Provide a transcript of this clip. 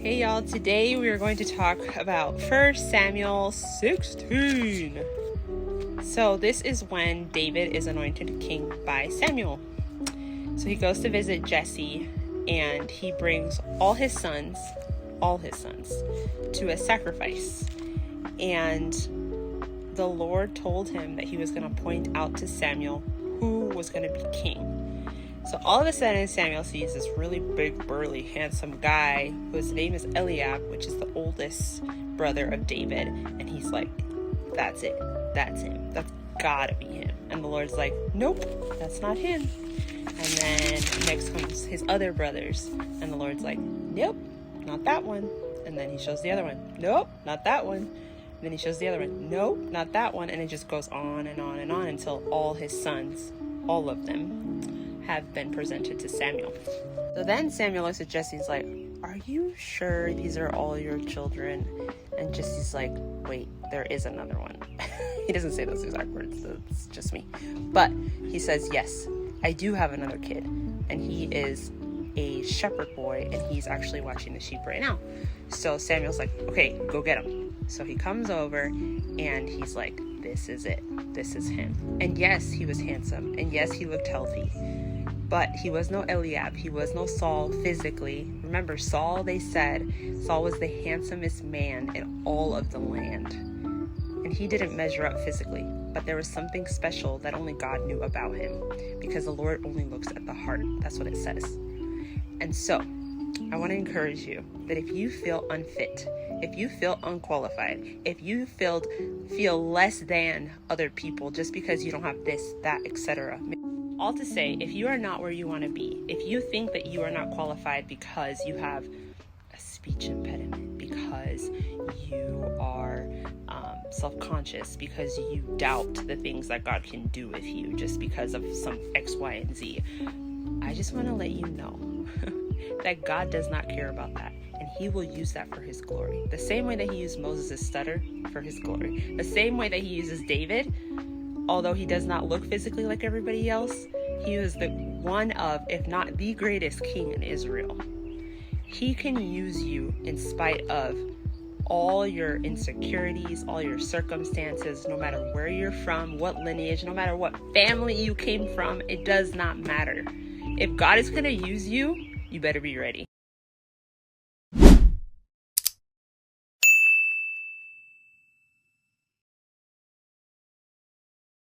Hey y'all, today we are going to talk about 1 Samuel 16. So this is when David is anointed king by Samuel. So he goes to visit Jesse and he brings all his sons to a sacrifice. And the Lord told him that he was going to point out to Samuel who was going to be king. So all of a sudden, Samuel sees this really big, burly, handsome guy whose name is Eliab, which is the oldest brother of David. And he's like, that's it. That's him. That's gotta be him. And the Lord's like, nope, that's not him. And then next comes his other brothers. And the Lord's like, nope, not that one. And then he shows the other one. Nope, not that one. And then he shows the other one. Nope, not that one. And it just goes on and on and on until all his sons, all of them, have been presented to Samuel. So then Samuel looks at Jesse and is like, are you sure these are all your children? And Jesse's like, wait, there is another one. He doesn't say those exact words, so it's just me. But he says, yes, I do have another kid. And he is a shepherd boy, and he's actually watching the sheep right now. So Samuel's like, okay, go get him. So he comes over and he's like, this is it. This is him. And yes, he was handsome. And yes, he looked healthy. But he was no Eliab. He was no Saul physically. Remember, Saul, they said, Saul was the handsomest man in all of the land. And he didn't measure up physically. But there was something special that only God knew about him. Because the Lord only looks at the heart. That's what it says. And so, I want to encourage you that if you feel unfit, if you feel unqualified, if you feel less than other people just because you don't have this, that, etc., all to say, if you are not where you want to be, if you think that you are not qualified because you have a speech impediment, because you are self-conscious, because you doubt the things that God can do with you just because of some X, Y, and Z, I just want to let you know that God does not care about that. And he will use that for his glory. The same way that he used Moses' stutter for his glory. The same way that he uses David, although he does not look physically like everybody else, he was the one of, if not the greatest king in Israel. He can use you in spite of all your insecurities, all your circumstances, no matter where you're from, what lineage, no matter what family you came from, it does not matter. If God is going to use you, you better be ready.